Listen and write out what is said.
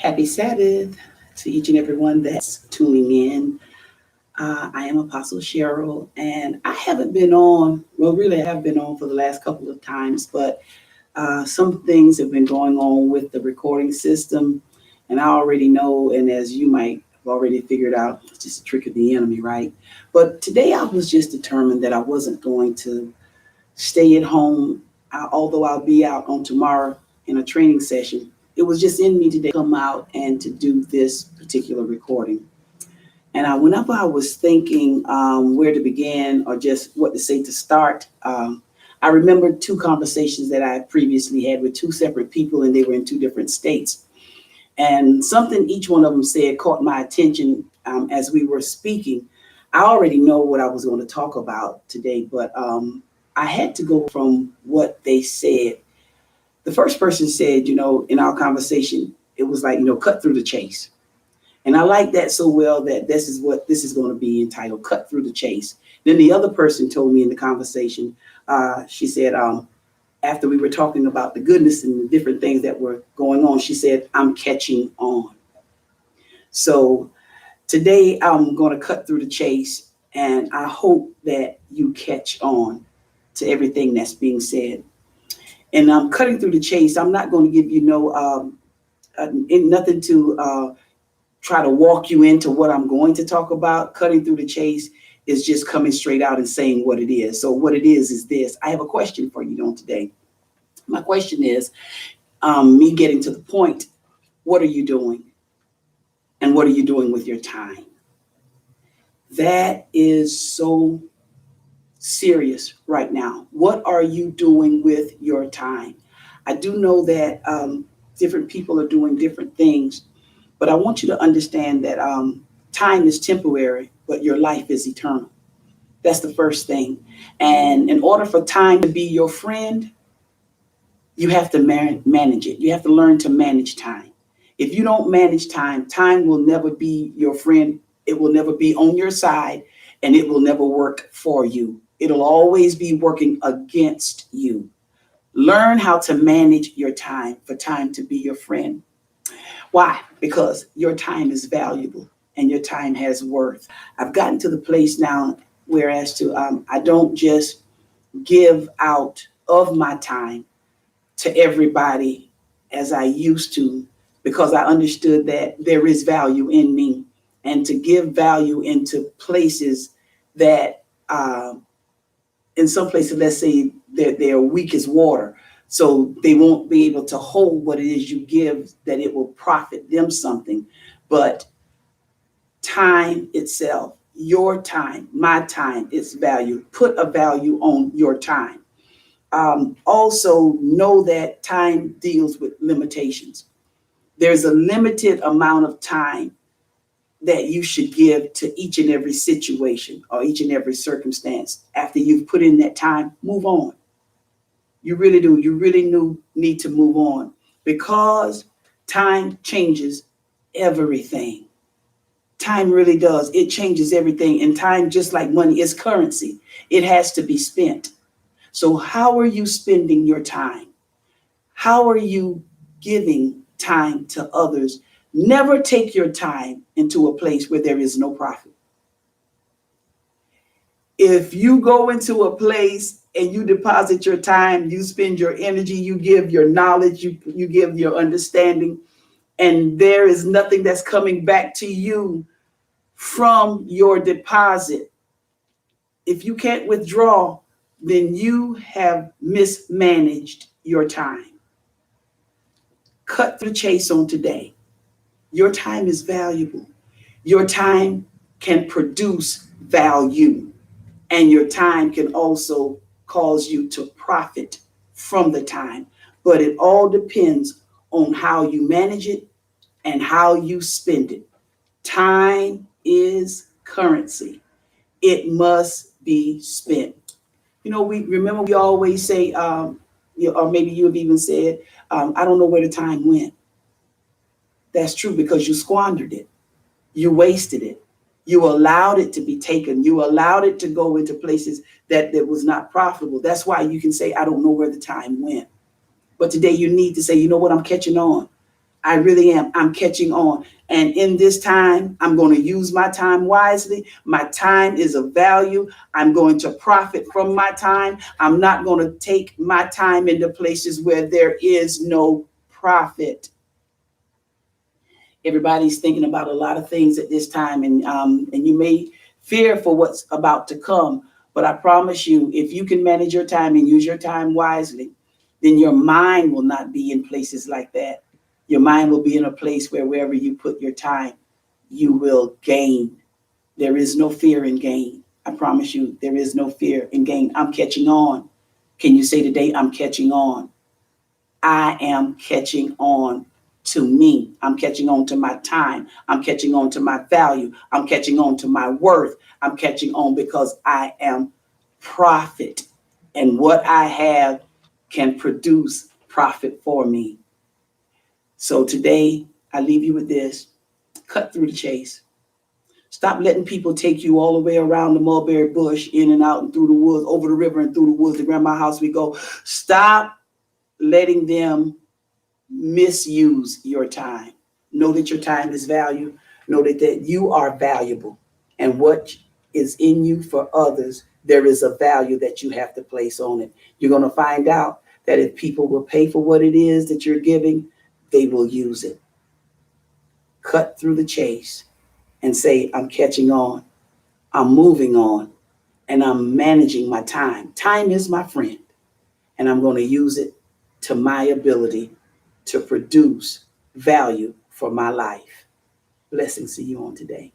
Happy Sabbath to each and every one that's tuning in. I am Apostle Cheryl, and I haven't been on, well, really, I have been on for the last couple of times, but some things have been going on with the recording system, and I already know, and as you might have already figured out, it's just a trick of the enemy, right? But today I was just determined that I wasn't going to stay at home, although I'll be out on tomorrow in a training session. It was just in me today to come out and to do this particular recording. And whenever I was thinking where to begin or just what to say to start, I remembered two conversations that I previously had with two separate people, and they were in two different states. And something each one of them said caught my attention as we were speaking. I already know what I was going to talk about today, but I had to go from what they said. The first person said, in our conversation, it was like, cut through the chase. And I like that so well that this is what this is going to be entitled, Cut Through the Chase. Then the other person told me in the conversation, she said, after we were talking about the goodness and the different things that were going on, she said, I'm catching on. So today I'm going to cut through the chase, and I hope that you catch on to everything that's being said. And I'm cutting through the chase. I'm not going to give you nothing to try to walk you into what I'm going to talk about. Cutting through the chase is just coming straight out and saying what it is. So what it is this. I have a question for you on today. My question is, me getting to the point, what are you doing? And what are you doing with your time? That is so serious right now. What are you doing with your time? I do know that different people are doing different things, but I want you to understand that time is temporary, but your life is eternal. That's the first thing. And in order for time to be your friend, you have to manage it. You have to learn to manage time. If you don't manage time, time will never be your friend. It will never be on your side, and it will never work for you. It'll always be working against you. Learn how to manage your time for time to be your friend. Why? Because your time is valuable and your time has worth. I've gotten to the place now whereas I don't just give out of my time to everybody as I used to, because I understood that there is value in me, and to give value into places that in some places, let's say they're weak as water. So they won't be able to hold what it is you give, that it will profit them something. But time itself, your time, my time, its value. Put a value on your time. Also know that time deals with limitations. There's a limited amount of time that you should give to each and every situation or each and every circumstance. After you've put in that time, move on. You really do. You really need to move on, because time changes everything. Time really does. It changes everything. And time, just like money, is currency. It has to be spent. So how are you spending your time? How are you giving time to others? Never take your time into a place where there is no profit. If you go into a place and you deposit your time, you spend your energy, you give your knowledge, you give your understanding, and there is nothing that's coming back to you from your deposit. If you can't withdraw, then you have mismanaged your time. Cut the chase on today. Your time is valuable. Your time can produce value, and your time can also cause you to profit from the time. But it all depends on how you manage it and how you spend it. Time is currency. It must be spent. We always say, or maybe you have even said, I don't know where the time went. That's true, because you squandered it. You wasted it. You allowed it to be taken. You allowed it to go into places that was not profitable. That's why you can say, I don't know where the time went. But today you need to say, you know what, I'm catching on. I really am. I'm catching on. And in this time, I'm going to use my time wisely. My time is of value. I'm going to profit from my time. I'm not going to take my time into places where there is no profit. Everybody's thinking about a lot of things at this time, and you may fear for what's about to come. But I promise you, if you can manage your time and use your time wisely, then your mind will not be in places like that. Your mind will be in a place where wherever you put your time, you will gain. There is no fear in gain. I promise you, there is no fear in gain. I'm catching on. Can you say today, I'm catching on? I am catching on to me. I'm catching on to my time. I'm catching on to my value. I'm catching on to my worth. I'm catching on because I am profit. And what I have can produce profit for me. So today, I leave you with this. Cut through the chase. Stop letting people take you all the way around the mulberry bush, in and out and through the woods, over the river and through the woods. To grandma's house we go. Stop letting them misuse your time. Know that your time is valuable. Know that you are valuable. And what is in you for others, there is a value that you have to place on it. You're going to find out that if people will pay for what it is that you're giving, they will use it. Cut through the chase and say, I'm catching on, I'm moving on, and I'm managing my time. Time is my friend, and I'm going to use it to my ability to produce value for my life. Blessings to you on today.